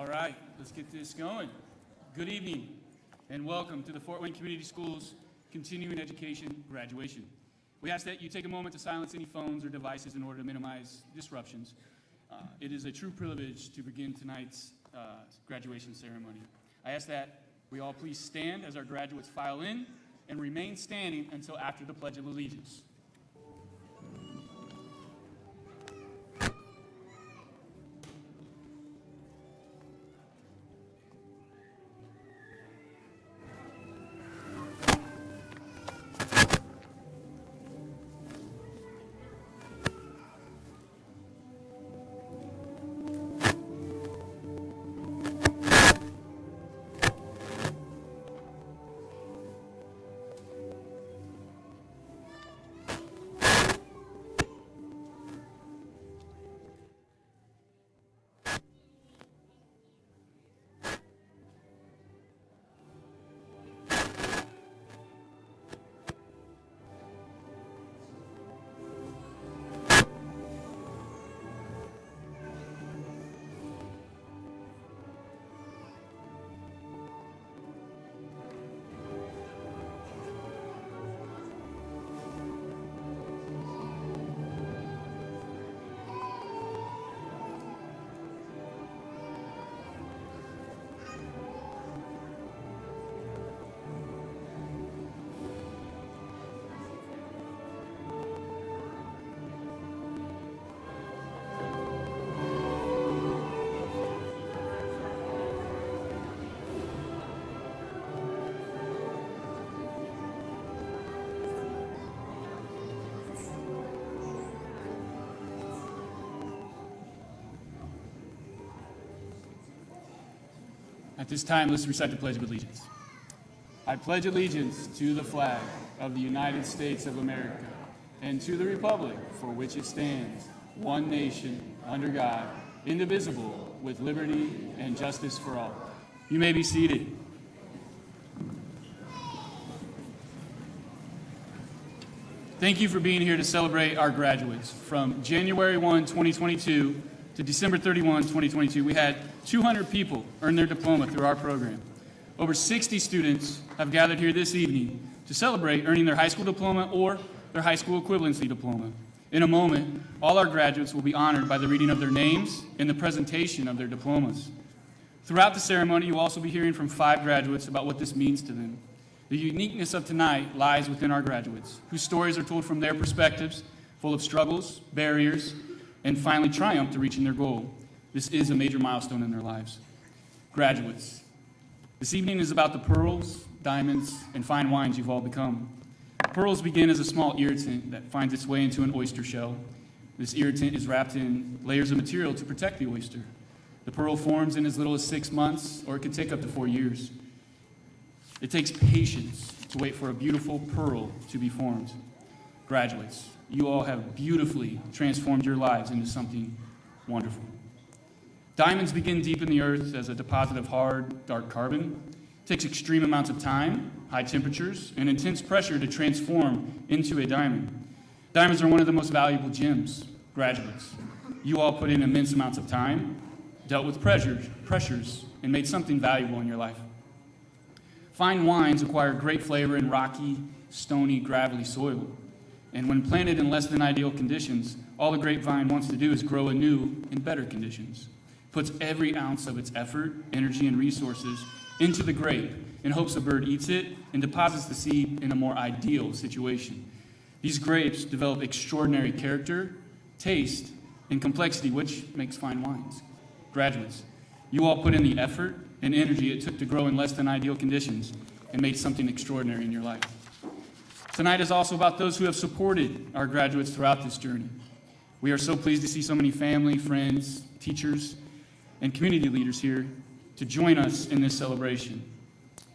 All right, let's get this going. Good evening, and welcome to the Fort Wayne Community Schools Continuing Education Graduation. We ask that you take a moment to silence any phones or devices in order to minimize disruptions. It is a true privilege to begin tonight's graduation ceremony. I ask that we all please stand as our graduates file in and remain standing until after the Pledge of Allegiance. At this time, let's recite the Pledge of Allegiance. I pledge allegiance to the flag of the United States of America and to the republic for which it stands, one nation, under God, indivisible, with liberty and justice for all. You may be seated. Thank you for being here to celebrate our graduates. From January 1, 2022 to December 31, 2022, we had 200 people earn their diploma through our program. Over 60 students have gathered here this evening to celebrate earning their high school diploma or their high school equivalency diploma. In a moment, all our graduates will be honored by the reading of their names and the presentation of their diplomas. Throughout the ceremony, you will also be hearing from 5 graduates about what this means to them. The uniqueness of tonight lies within our graduates, whose stories are told from their perspectives, full of struggles, barriers, and finally triumph to reaching their goal. This is a major milestone in their lives. Graduates, this evening is about the pearls, diamonds, and fine wines you've all become. Pearls begin as a small irritant that finds its way into an oyster shell. This irritant is wrapped in layers of material to protect the oyster. The pearl forms in as little as 6 months, or it could take up to 4 years. It takes patience to wait for a beautiful pearl to be formed. Graduates, you all have beautifully transformed your lives into something wonderful. Diamonds begin deep in the earth as a deposit of hard, dark carbon. It takes extreme amounts of time, high temperatures, and intense pressure to transform into a diamond. Diamonds are one of the most valuable gems. Graduates, you all put in immense amounts of time, dealt with pressures, and made something valuable in your life. Fine wines acquire great flavor in rocky, stony, gravelly soil. And when planted in less than ideal conditions, all the grapevine wants to do is grow anew in better conditions. Puts every ounce of its effort, energy, and resources into the grape in hopes a bird eats it and deposits the seed in a more ideal situation. These grapes develop extraordinary character, taste, and complexity, which makes fine wines. Graduates, you all put in the effort and energy it took to grow in less than ideal conditions and made something extraordinary in your life. Tonight is also about those who have supported our graduates throughout this journey. We are so pleased to see so many family, friends, teachers, and community leaders here to join us in this celebration.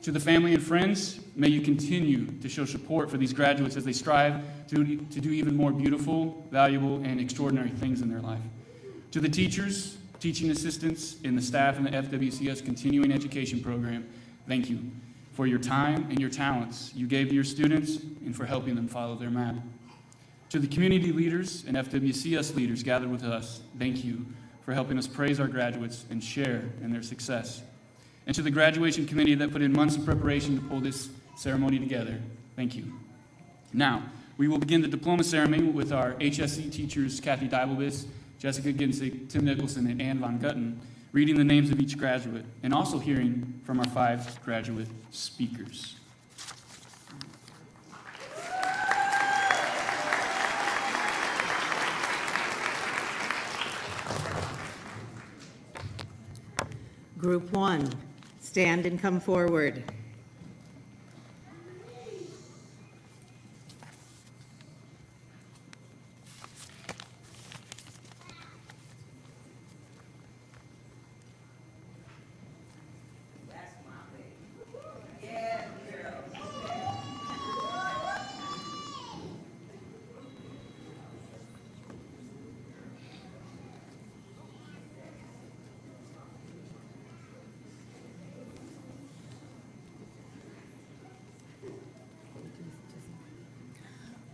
To the family and friends, may you continue to show support for these graduates as they strive to do even more beautiful, valuable, and extraordinary things in their life. To the teachers, teaching assistants, and the staff in the FWCS Continuing Education Program, thank you for your time and your talents you gave to your students and for helping them follow their map. To the community leaders and FWCS leaders gathered with us, thank you for helping us praise our graduates and share in their success. And to the graduation committee that put in months of preparation to pull this ceremony together, thank you. Now, we will begin the diploma ceremony with our HSE teachers, Kathy Dybelbis, Jessica Ginzig, Tim Nicholson, and Ann Von Gutten, reading the names of each graduate, and also hearing from our 5 graduate speakers. Group 1, stand and come forward.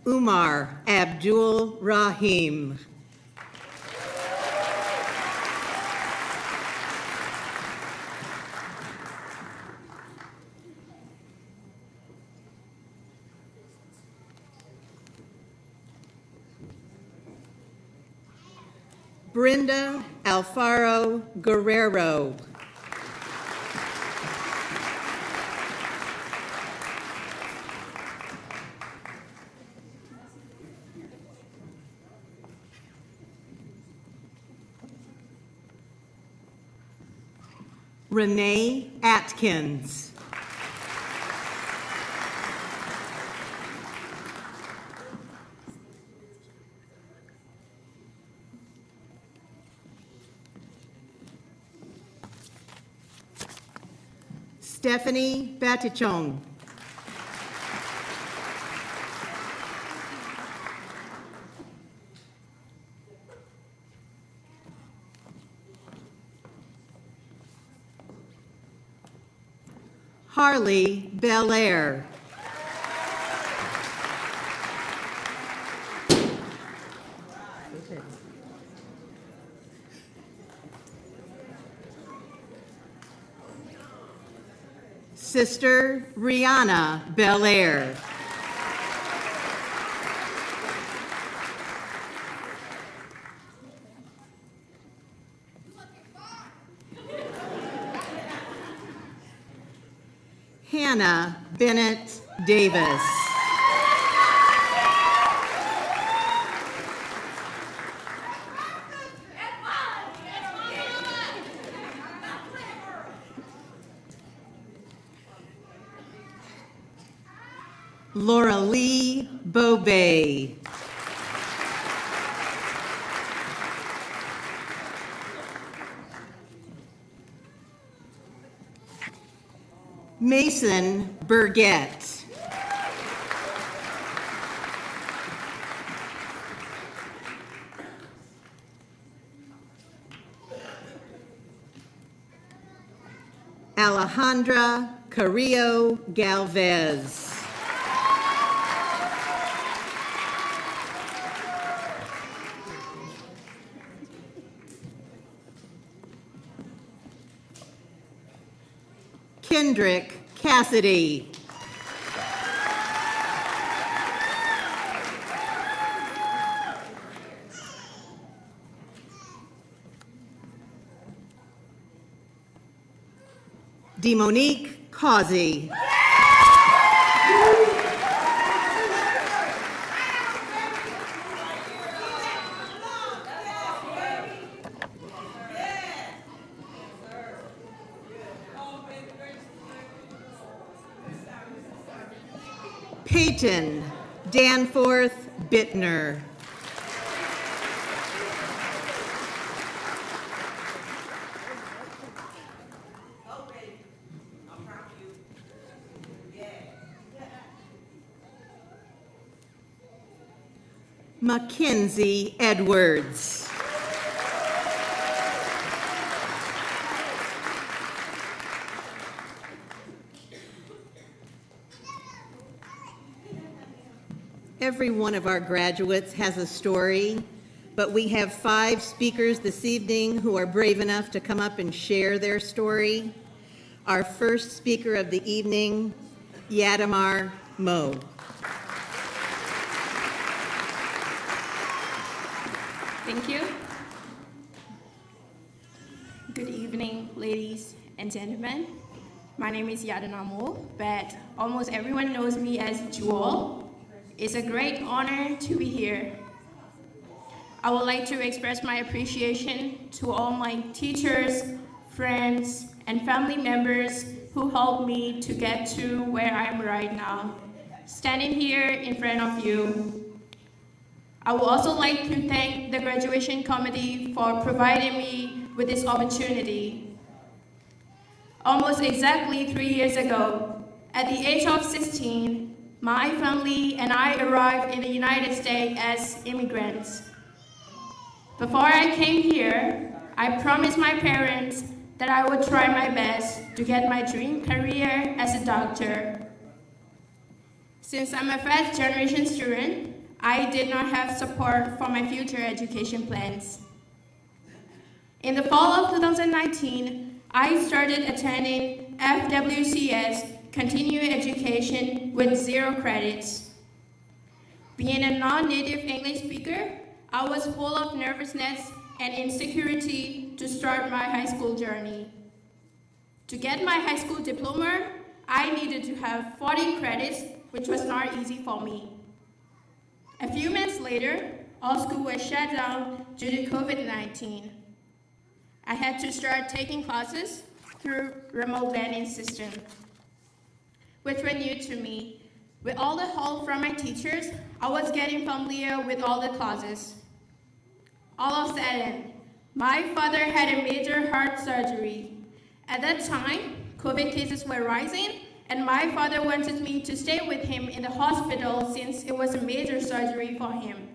Umar Abdul Rahim. Brenda Alfaro Guerrero. Renee Atkins. Stephanie Batichon. Harley Belair. Sister Rihanna Belair. Hannah Bennett Davis. Laura Lee Bobay. Mason Burgett. Alejandra Carrillo Galvez. Kendrick Cassidy. Demonique Causey. Peyton Danforth Bittner. Mackenzie Edwards. Every one of our graduates has a story, but we have 5 speakers this evening who are brave enough to come up and share their story. Our first speaker of the evening, Yadamar Mo. Thank you. Good evening, ladies and gentlemen. My name is Yadamar Mo, but almost everyone knows me as Jewel. It's a great honor to be here. I would like to express my appreciation to all my teachers, friends, and family members who helped me to get to where I am right now, standing here in front of you. I would also like to thank the graduation committee for providing me with this opportunity. Almost exactly 3 years ago, at the age of 16, my family and I arrived in the United States as immigrants. Before I came here, I promised my parents that I would try my best to get my dream career as a doctor. Since I'm a first-generation student, I did not have support for my future education plans. In the fall of 2019, I started attending FWCS, continuing education with 0 credits. Being a non-native English speaker, I was full of nervousness and insecurity to start my high school journey. To get my high school diploma, I needed to have 40 credits, which was not easy for me. A few months later, all school was shut down due to COVID-19. I had to start taking classes through remote learning system, which were new to me. With all the help from my teachers, I was getting familiar with all the classes. All of a sudden, my father had a major heart surgery. At that time, COVID cases were rising, and my father wanted me to stay with him in the hospital since it was a major surgery for him.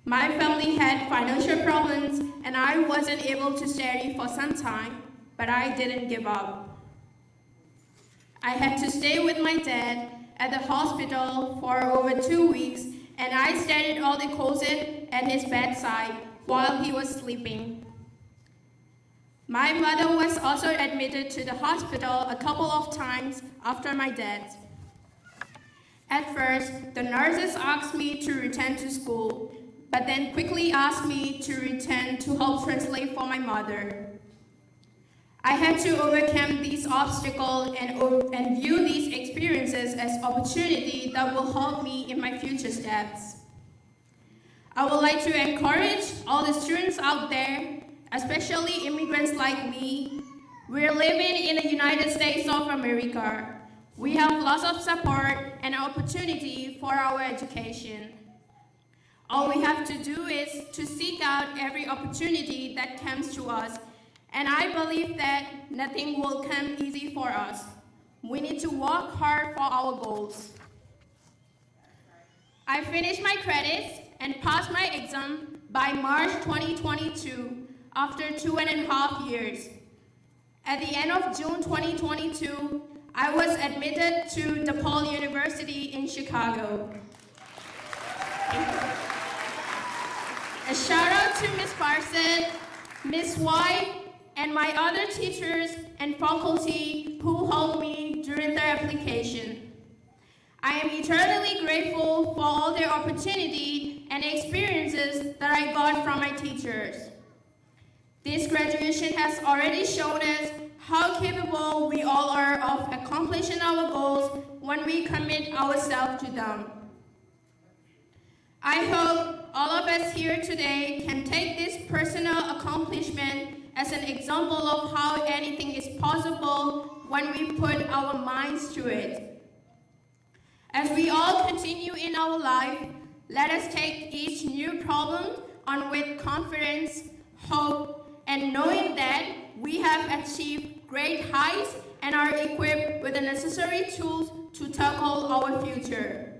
My family had financial problems, and I wasn't able to study for some time, but I didn't give up. I had to stay with my dad at the hospital for over 2 weeks, and I studied all the courses at his bedside while he was sleeping. My mother was also admitted to the hospital a couple of times after my death. At first, the nurses asked me to return to school, but then quickly asked me to return to help translate for my mother. I had to overcome these obstacles and view these experiences as opportunity that will help me in my future steps. I would like to encourage all the students out there, especially immigrants like me. We're living in the United States of America. We have lots of support and opportunity for our education. All we have to do is to seek out every opportunity that comes to us, and I believe that nothing will come easy for us. We need to work hard for our goals. I finished my credits and passed my exam by March 2022 after 2.5 years. At the end of June 2022, I was admitted to DePaul University in Chicago. A shout out to Ms. Parson, Ms. White, and my other teachers and faculty who helped me during the application. I am eternally grateful for all the opportunity and experiences that I got from my teachers. This graduation has already shown us how capable we all are of accomplishing our goals when we commit ourselves to them. I hope all of us here today can take this personal accomplishment as an example of how anything is possible when we put our minds to it. As we all continue in our life, let us take each new problem on with confidence, hope, and knowing that we have achieved great heights and are equipped with the necessary tools to tackle our future.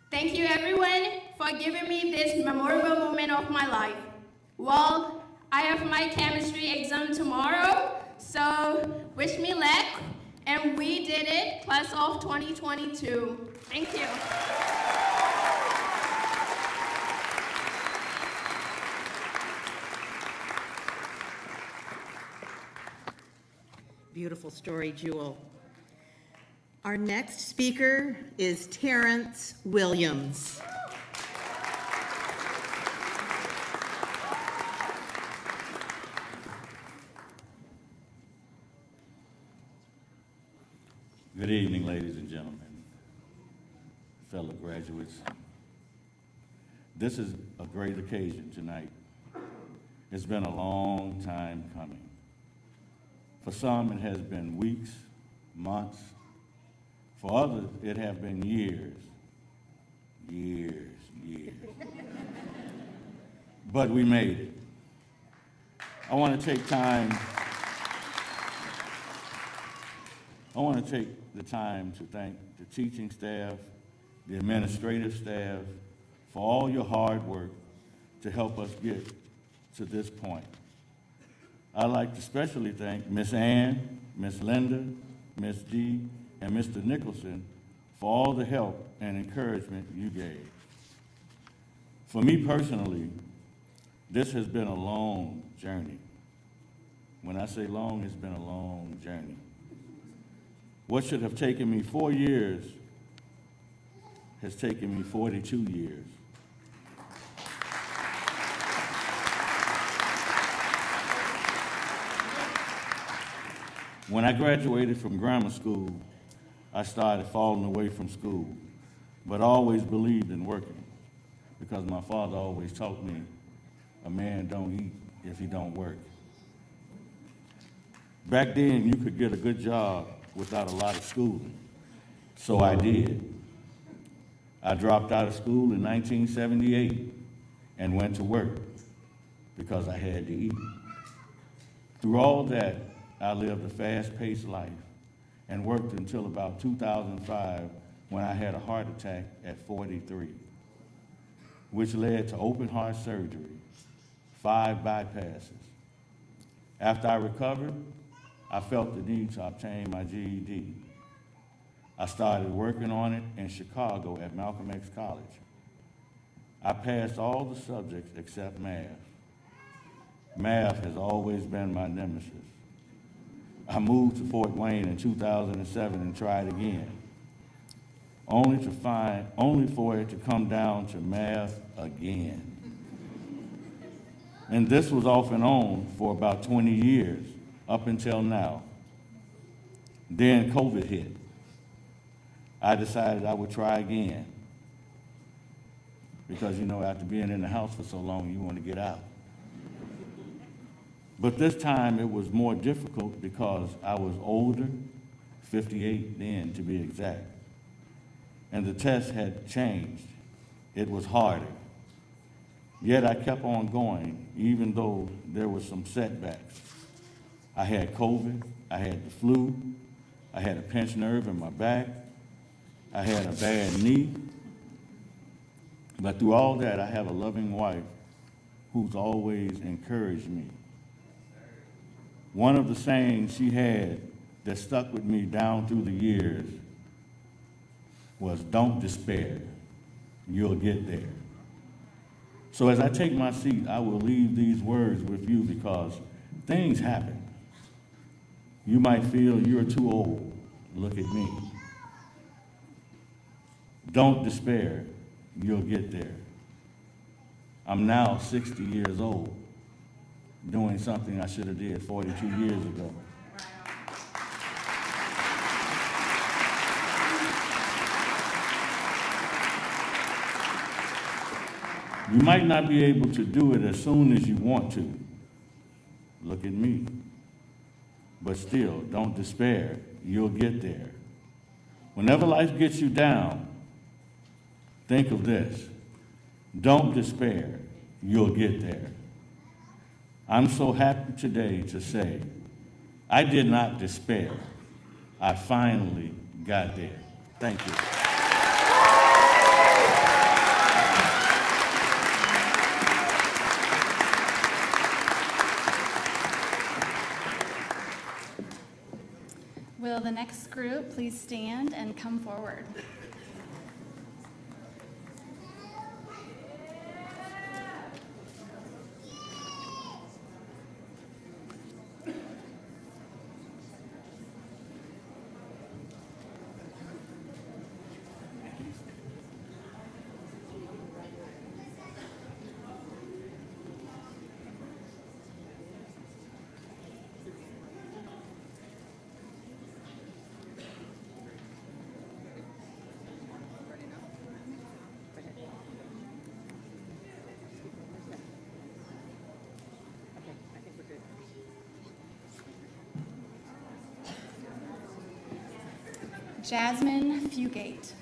Thank you everyone for giving me this memorable moment of my life. Well, I have my chemistry exam tomorrow, so wish me luck, and we did it, class of 2022. Thank you. beautiful story, Jewel. Our next speaker is Terrence Williams. Good evening, ladies and gentlemen, fellow graduates. This is a great occasion tonight. It's been a long time coming. For some, it has been weeks, months. For others, it has been years. But we made it. I want to take the time to thank the teaching staff, the administrative staff, for all your hard work to help us get to this point. I'd like to especially thank Miss Ann, Miss Linda, Miss Dee, and Mr. Nicholson for all the help and encouragement you gave. For me personally, this has been a long journey. When I say long, it's been a long journey. What should have taken me 4 years has taken me 42 years. When I graduated from grammar school, I started falling away from school, but I always believed in working because my father always taught me a man don't eat if he don't work. Back then, you could get a good job without a lot of schooling, so I did. I dropped out of school in 1978 and went to work because I had to eat. Through all that, I lived a fast-paced life and worked until about 2005 when I had a heart attack at 43, which led to open heart surgery, 5 bypasses. After I recovered, I felt the need to obtain my GED. I started working on it in Chicago at Malcolm X College. I passed all the subjects except math. Math has always been my nemesis. I moved to Fort Wayne in 2007 and tried again, only for it to come down to math again. And this was off and on for about 20 years, up until now. Then COVID hit. I decided I would try again because, after being in the house for so long, you want to get out. But this time it was more difficult because I was older, 58 then to be exact, and the test had changed. It was harder. Yet I kept on going, even though there were some setbacks. I had COVID, I had the flu, I had a pinched nerve in my back, I had a bad knee. But through all that, I have a loving wife who's always encouraged me. One of the sayings she had that stuck with me down through the years was, "Don't despair, you'll get there." So as I take my seat, I will leave these words with you because things happen. You might feel you're too old. Look at me. Don't despair, you'll get there. I'm now 60 years old, doing something I should have did 42 years ago. You might not be able to do it as soon as you want to. Look at me. But still, don't despair. You'll get there. Whenever life gets you down, think of this. Don't despair. You'll get there. I'm so happy today to say, I did not despair. I finally got there. Thank you. Will the next group please stand and come forward? Jasmine Fugate.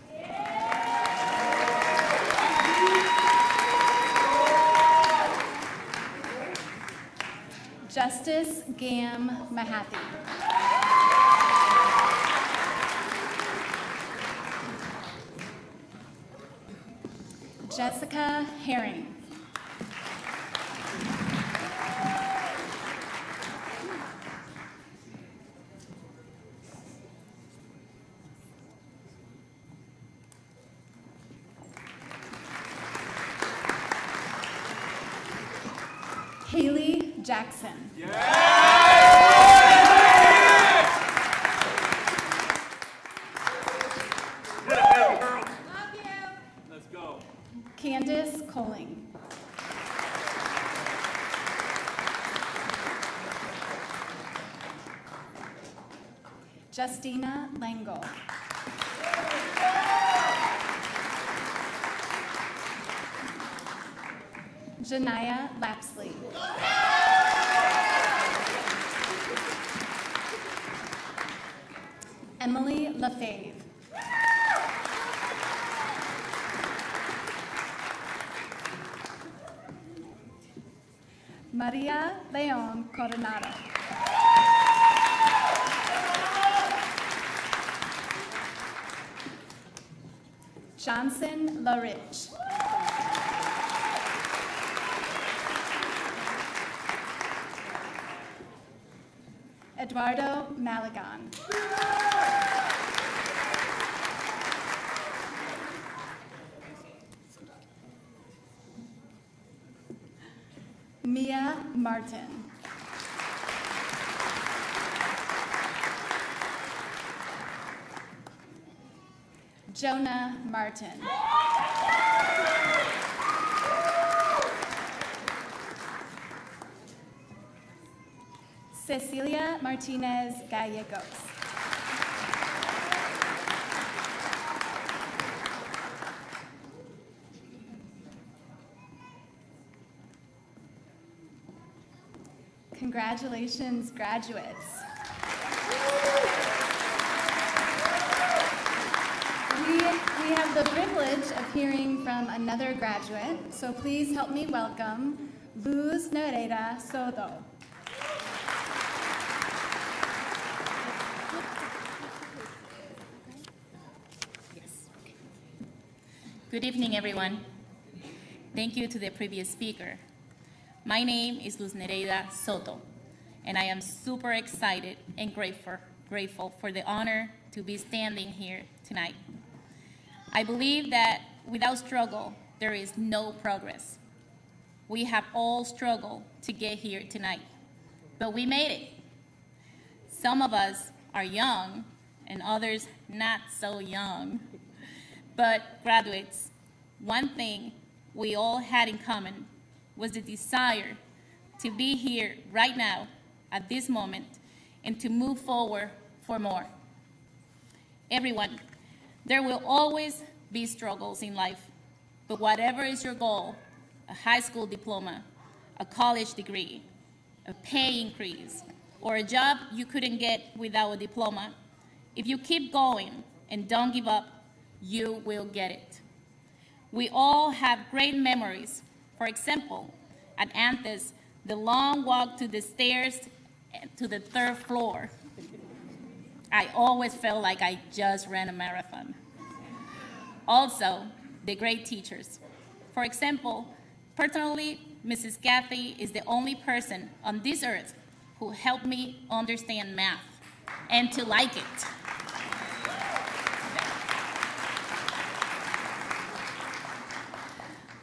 Justice Gam Mahathi. Jessica Herring. Haley Jackson. Let's go. Candace Colling. Justina Langle. Janaya Lapsley. Emily LaFave. Maria Leon Coronado. Johnson LaRich. Eduardo Malagon. Mia Martin. Jonah Martin. Cecilia Martinez Gallegos. Congratulations, graduates. We have the privilege of hearing from another graduate, so please help me welcome Luz Nereida Soto. Good evening, everyone. Thank you to the previous speaker. My name is Luz Nereida Soto, and I am super excited and grateful for the honor to be standing here tonight. I believe that without struggle, there is no progress. We have all struggled to get here tonight, but we made it. Some of us are young, and others not so young. But graduates, one thing we all had in common was the desire to be here right now at this moment and to move forward for more. Everyone, there will always be struggles in life, but whatever is your goal, a high school diploma, a college degree, a pay increase, or a job you couldn't get without a diploma, if you keep going and don't give up, you will get it. We all have great memories. For example, at Anthus, the long walk to the stairs to the third floor. I always felt like I just ran a marathon. Also, the great teachers. For example, personally, Mrs. Kathy is the only person on this earth who helped me understand math and to like it.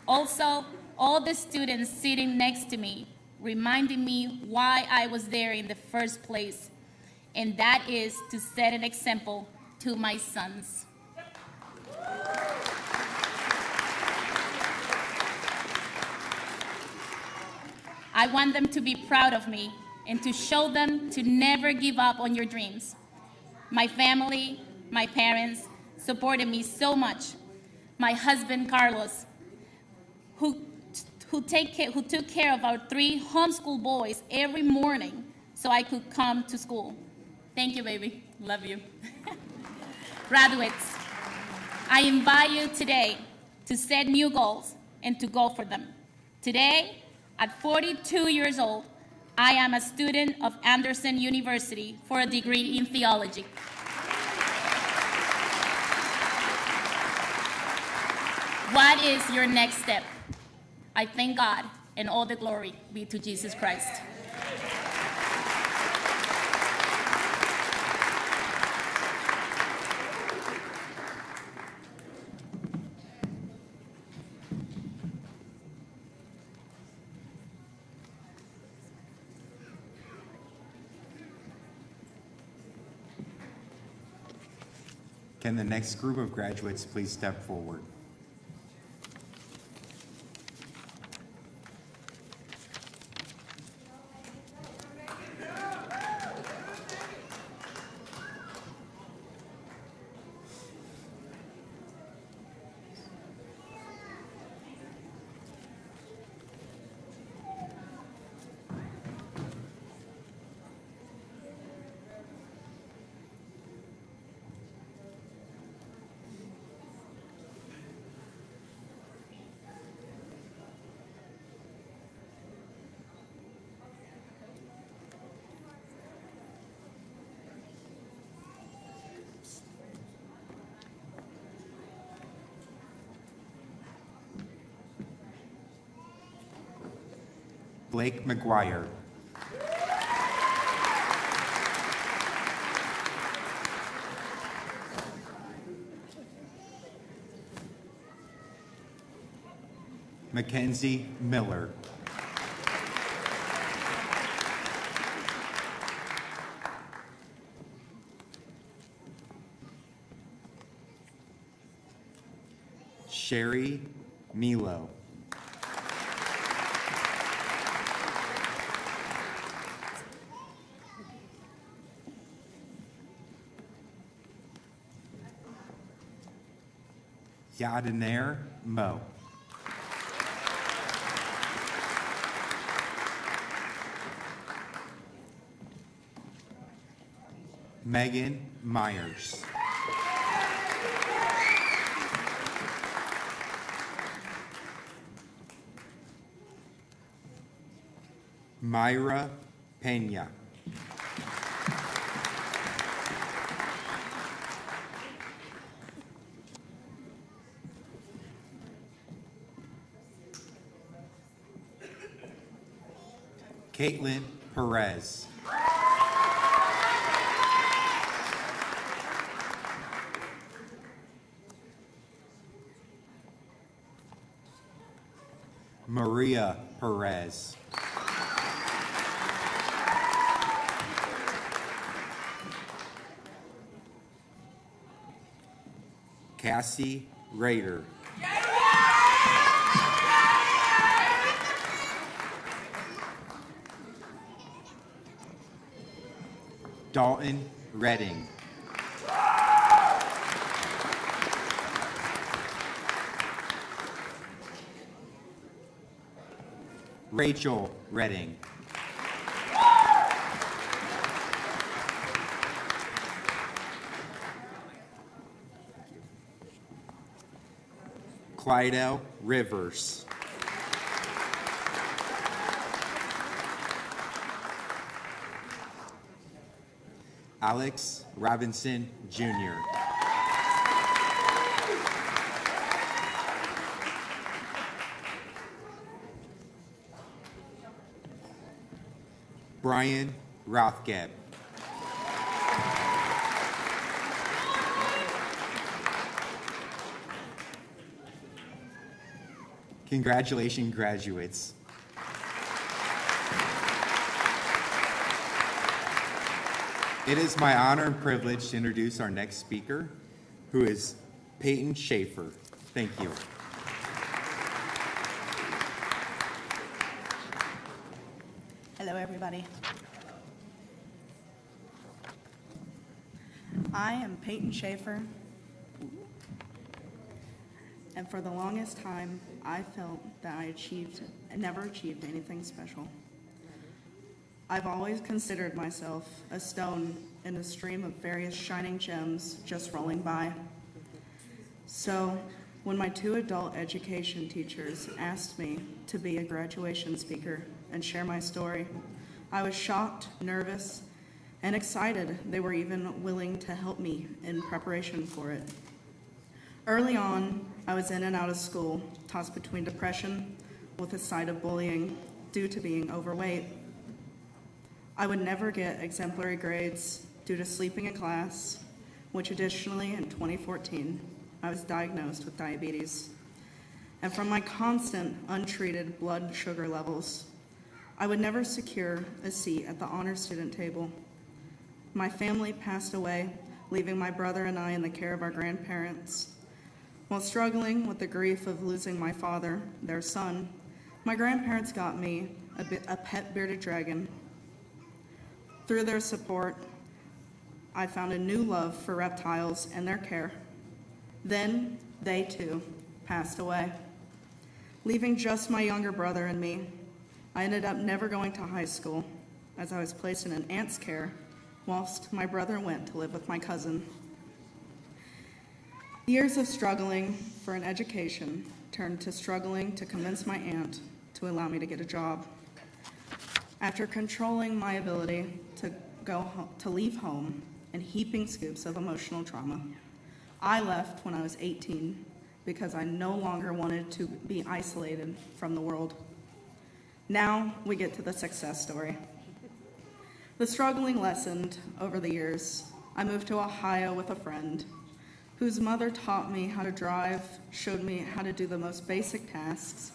Also, all the students sitting next to me reminded me why I was there in the first place, and that is to set an example to my sons. I want them to be proud of me and to show them to never give up on your dreams. My family, my parents supported me so much. My husband, Carlos, who took care of our 3 homeschool boys every morning so I could come to school. Thank you, baby. Love you. Graduates, I invite you today to set new goals and to go for them. Today, at 42 years old, I am a student of Anderson University for a degree in theology. What is your next step? I thank God, and all the glory be to Jesus Christ. Can the next group of graduates please step forward? Blake McGuire. Mackenzie Miller. Sherry Milo. Yadinair Mo. Megan Myers. Myra Pena. Caitlin Perez. Maria Perez. Cassie Rader. Dalton Redding. Rachel Redding. Clydell Rivers. Alex Robinson Jr. Brian Rothgeb. Congratulations, graduates. It is my honor and privilege to introduce our next speaker, who is Peyton Schaefer. Thank you. Hello, everybody. I am Peyton Schaefer, and for the longest time, I felt that I never achieved anything special. I've always considered myself a stone in a stream of various shining gems just rolling by. So, when my 2 adult education teachers asked me to be a graduation speaker and share my story, I was shocked, nervous, and excited they were even willing to help me in preparation for it. Early on, I was in and out of school, tossed between depression with a side of bullying due to being overweight. I would never get exemplary grades due to sleeping in class, which additionally in 2014, I was diagnosed with diabetes. And from my constant untreated blood sugar levels, I would never secure a seat at the honor student table. My family passed away, leaving my brother and I in the care of our grandparents. While struggling with the grief of losing my father, their son, my grandparents got me a pet bearded dragon. Through their support, I found a new love for reptiles and their care. Then they too passed away, leaving just my younger brother and me. I ended up never going to high school as I was placed in an aunt's care whilst my brother went to live with my cousin. Years of struggling for an education turned to struggling to convince my aunt to allow me to get a job. After controlling my ability to leave home and heaping scoops of emotional trauma, I left when I was 18 because I no longer wanted to be isolated from the world. Now we get to the success story. The struggling lessened over the years. I moved to Ohio with a friend whose mother taught me how to drive, showed me how to do the most basic tasks,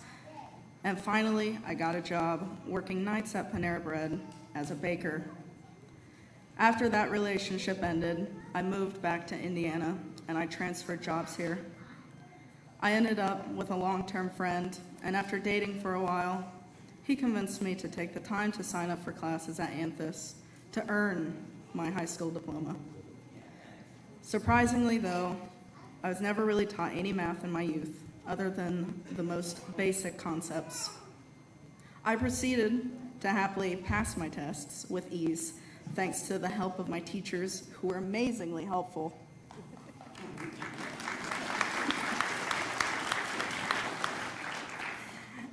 and finally I got a job working nights at Panera Bread as a baker. After that relationship ended, I moved back to Indiana and I transferred jobs here. I ended up with a long-term friend, and after dating for a while, he convinced me to take the time to sign up for classes at Anthus to earn my high school diploma. Surprisingly though, I was never really taught any math in my youth, other than the most basic concepts. I proceeded to happily pass my tests with ease, thanks to the help of my teachers who were amazingly helpful.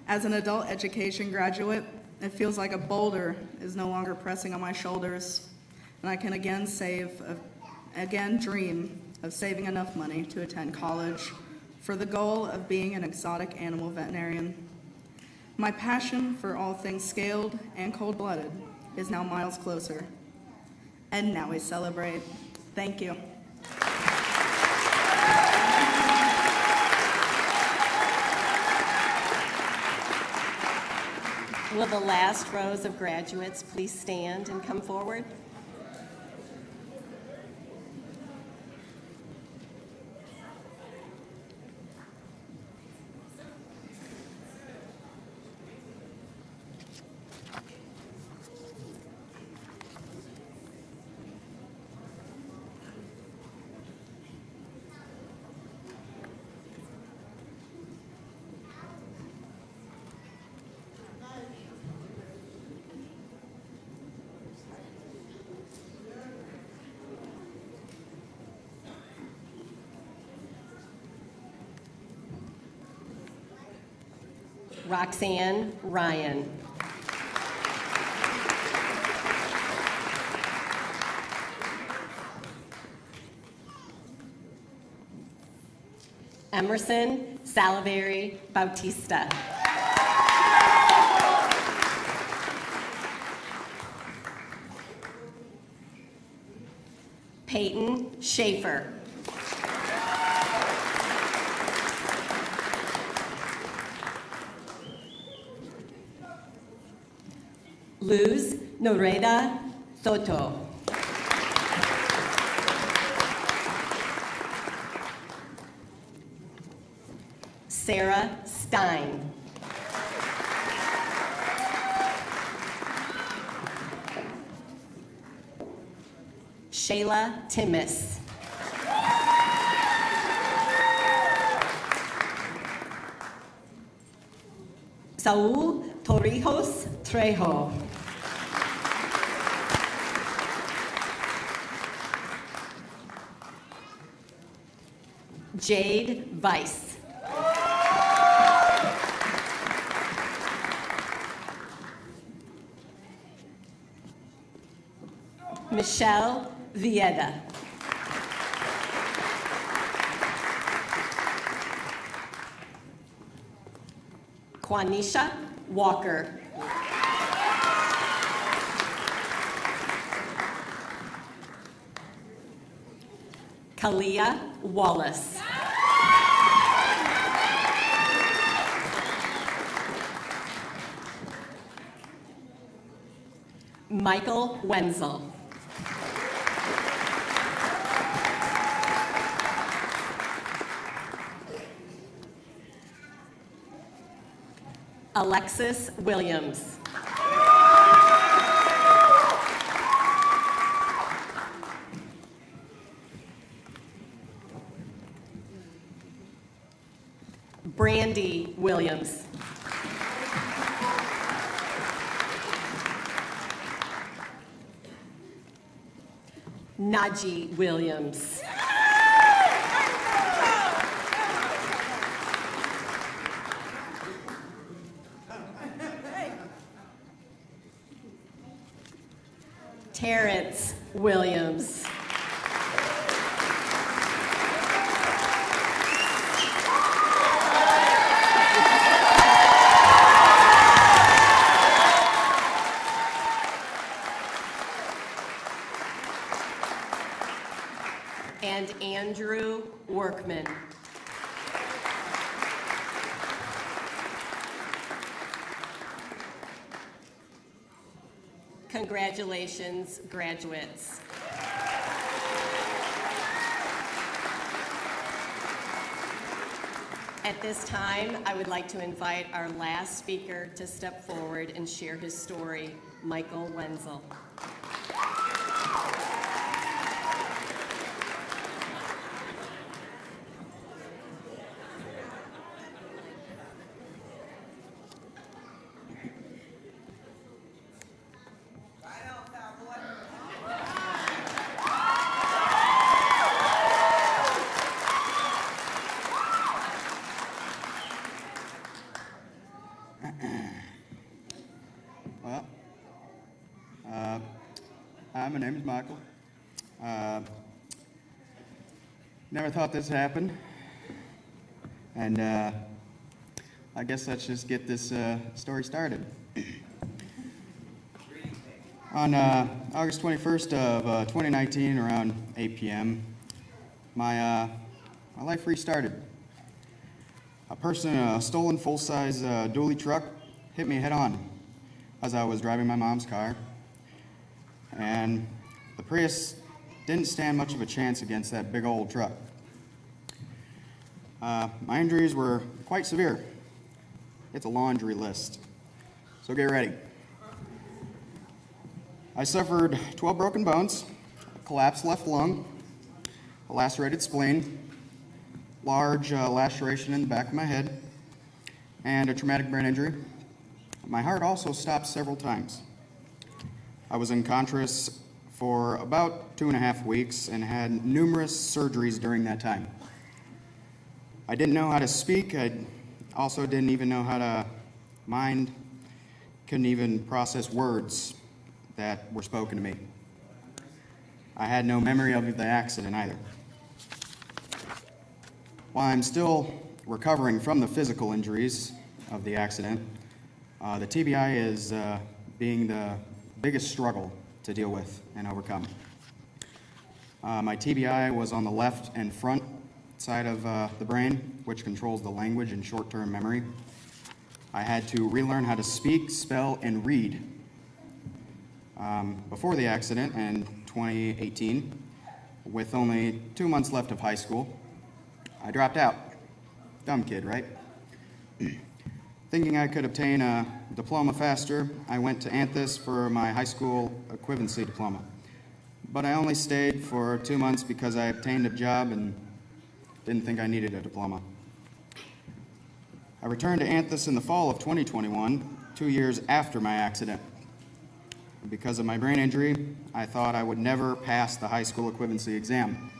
As an adult education graduate, it feels like a boulder is no longer pressing on my shoulders, and I can again dream of saving enough money to attend college for the goal of being an exotic animal veterinarian. My passion for all things scaled and cold-blooded is now miles closer. And now we celebrate. Thank you. Will the last rows of graduates please stand and come forward? Roxanne Ryan. Emerson Salivary Bautista. Peyton Schaefer. Luz Noreda Soto. Sarah Stein. Shayla Timmis. Saul Torrijos Trejo. Jade Weiss. Michelle Vieda. Quanisha Walker. Kalia Wallace. Michael Wenzel. Alexis Williams. Brandy Williams. Najee Williams. Terrence Williams. And Andrew Workman. Congratulations, graduates. At this time, I would like to invite our last speaker to step forward and share his story, Michael Wenzel. Well, hi, my name is Michael. Never thought this happened, and I guess let's just get this story started. On August 21st of 2019, around 8 p.m., my life restarted. A person in a stolen full-size dually truck hit me head-on as I was driving my mom's car, and the Prius didn't stand much of a chance against that big old truck. My injuries were quite severe. It's a laundry list, so get ready. I suffered 12 broken bones, a collapsed left lung, a lacerated spleen, large laceration in the back of my head, and a traumatic brain injury. My heart also stopped several times. I was unconscious for about 2.5 weeks and had numerous surgeries during that time. I didn't know how to speak. I also didn't even know how to mind, couldn't even process words that were spoken to me. I had no memory of the accident either. While I'm still recovering from the physical injuries of the accident, the TBI is being the biggest struggle to deal with and overcome. My TBI was on the left and front side of the brain, which controls the language and short-term memory. I had to relearn how to speak, spell, and read. Before the accident in 2018, with only 2 months left of high school, I dropped out. Dumb kid, right? Thinking I could obtain a diploma faster, I went to Anthus for my high school equivalency diploma. But I only stayed for 2 months because I obtained a job and didn't think I needed a diploma. I returned to Anthus in the fall of 2021, 2 years after my accident. Because of my brain injury, I thought I would never pass the high school equivalency exam.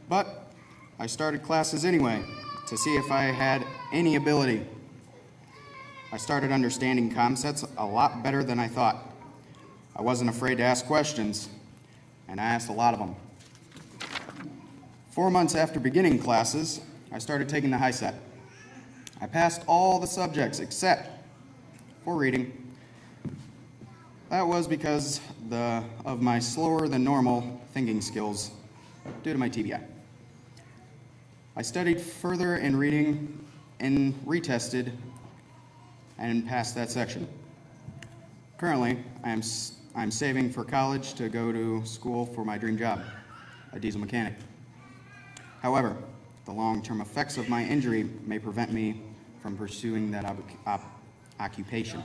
But I started classes anyway to see if I had any ability. I started understanding concepts a lot better than I thought. I wasn't afraid to ask questions, and I asked a lot of them. 4 months after beginning classes, I started taking the high set. I passed all the subjects except for reading. That was because of my slower than normal thinking skills due to my TBI. I studied further in reading and retested and passed that section. Currently, I'm saving for college to go to school for my dream job, a diesel mechanic. However, the long-term effects of my injury may prevent me from pursuing that occupation.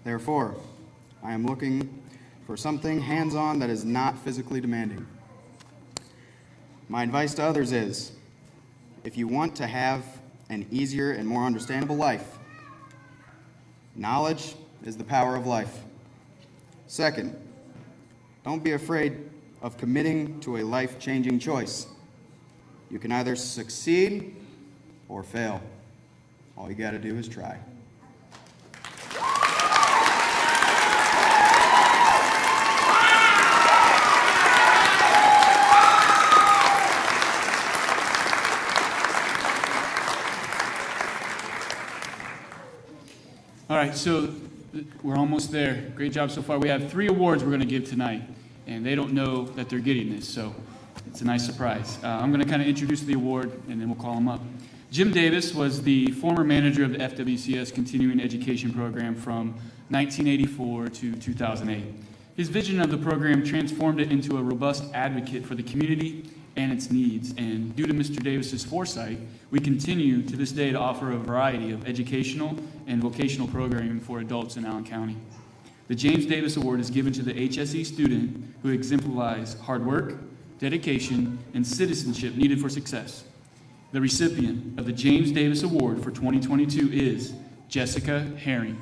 Therefore, I am looking for something hands-on that is not physically demanding. My advice to others is, if you want to have an easier and more understandable life, knowledge is the power of life. Second, don't be afraid of committing to a life-changing choice. You can either succeed or fail. All you got to do is try. All right, so we're almost there. Great job so far. We have 3 awards we're going to give tonight, and they don't know that they're getting this, so it's a nice surprise. I'm going to kind of introduce the award, and then we'll call them up. Jim Davis was the former manager of the FWCS Continuing Education Program from 1984 to 2008. His vision of the program transformed it into a robust advocate for the community and its needs, and due to Mr. Davis's foresight, we continue to this day to offer a variety of educational and vocational programming for adults in Allen County. The James Davis Award is given to the HSE student who exemplifies hard work, dedication, and citizenship needed for success. The recipient of the James Davis Award for 2022 is Jessica Herring.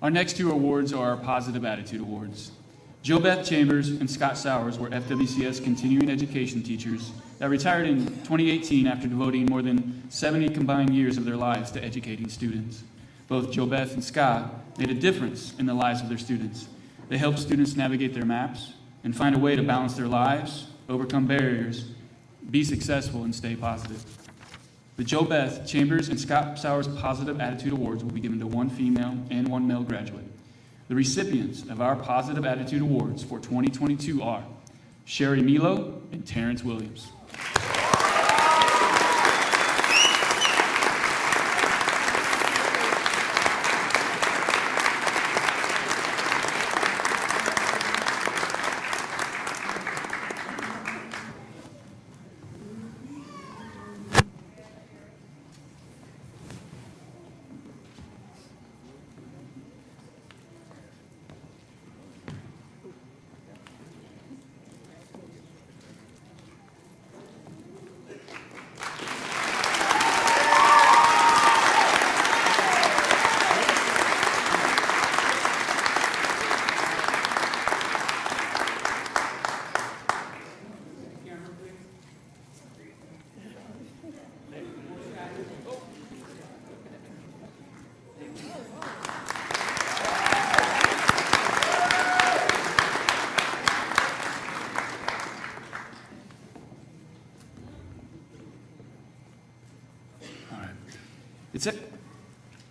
Our next 2 awards are our Positive Attitude Awards. JoBeth Chambers and Scott Sowers were FWCS continuing education teachers that retired in 2018 after devoting more than 70 combined years of their lives to educating students. Both JoBeth and Scott made a difference in the lives of their students. They helped students navigate their maps and find a way to balance their lives, overcome barriers, be successful, and stay positive. The JoBeth Chambers and Scott Sowers Positive Attitude Awards will be given to 1 female and 1 male graduate. The recipients of our Positive Attitude Awards for 2022 are Sherry Milo and Terrence Williams.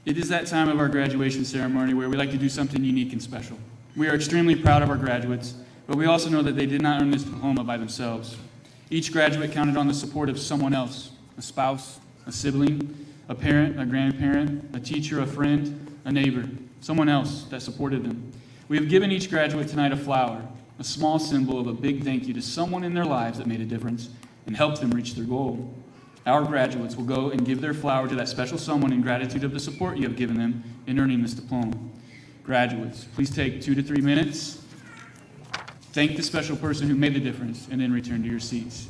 It is that time of our graduation ceremony where we like to do something unique and special. We are extremely proud of our graduates, but we also know that they did not earn this diploma by themselves. Each graduate counted on the support of someone else, a spouse, a sibling, a parent, a grandparent, a teacher, a friend, a neighbor, someone else that supported them. We have given each graduate tonight a flower, a small symbol of a big thank you to someone in their lives that made a difference and helped them reach their goal. Our graduates will go and give their flower to that special someone in gratitude of the support you have given them in earning this diploma. Graduates, please take 2 to 3 minutes, thank the special person who made the difference, and then return to your seats.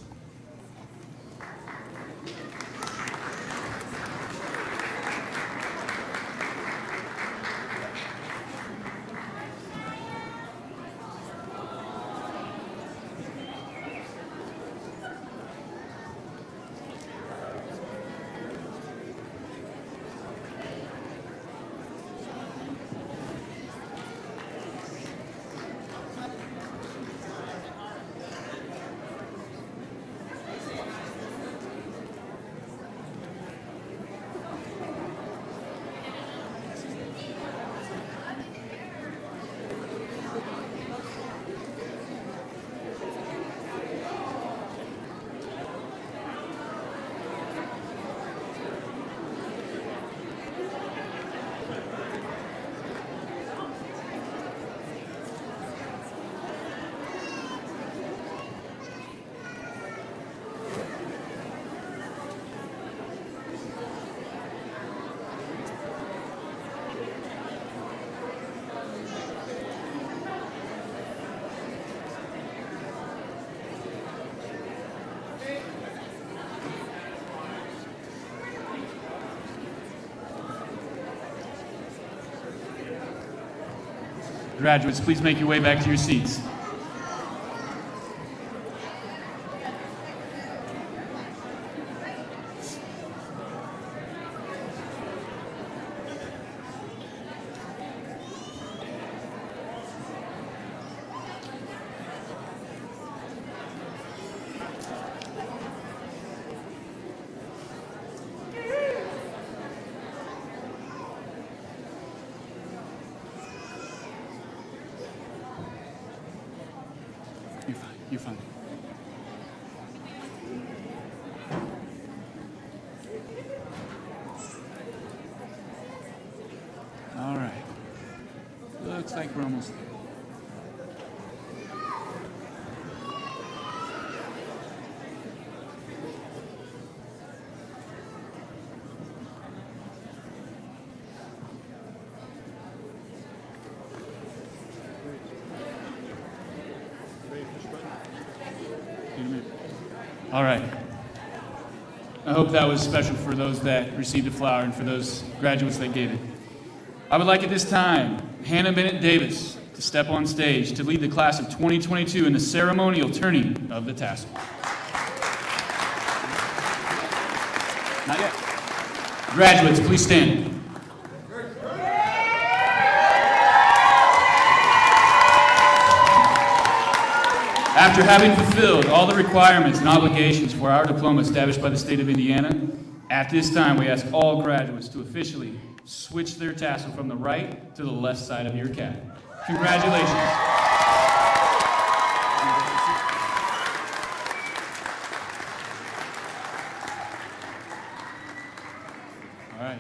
Graduates, please make your way back to your seats. You're fine. All right. Looks like we're almost there. All right. I hope that was special for those that received a flower and for those graduates that gave it. I would like at this time Hannah Bennett Davis to step on stage to lead the class of 2022 in the ceremonial turning of the tassel. Not yet. Graduates, please stand. After having fulfilled all the requirements and obligations for our diploma established by the state of Indiana, at this time we ask all graduates to officially switch their tassel from the right to the left side of your cap. Congratulations. All right.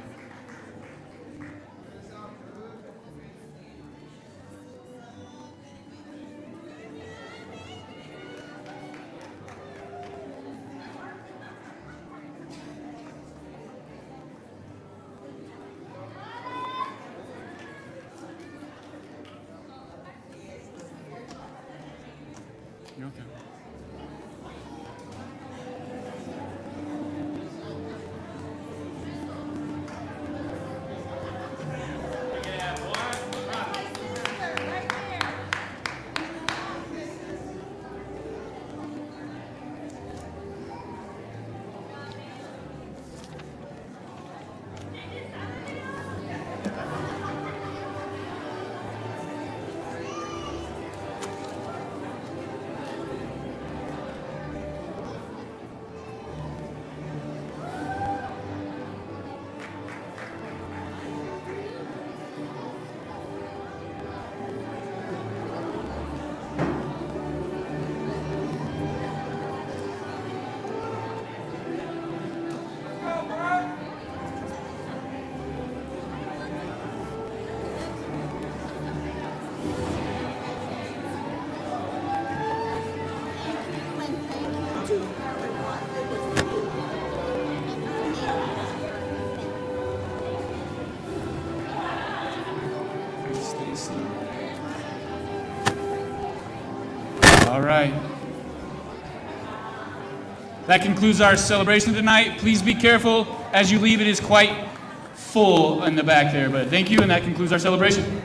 You're okay. All right. That concludes our celebration tonight. Please be careful as you leave. It is quite full in the back there, but thank you, and that concludes our celebration.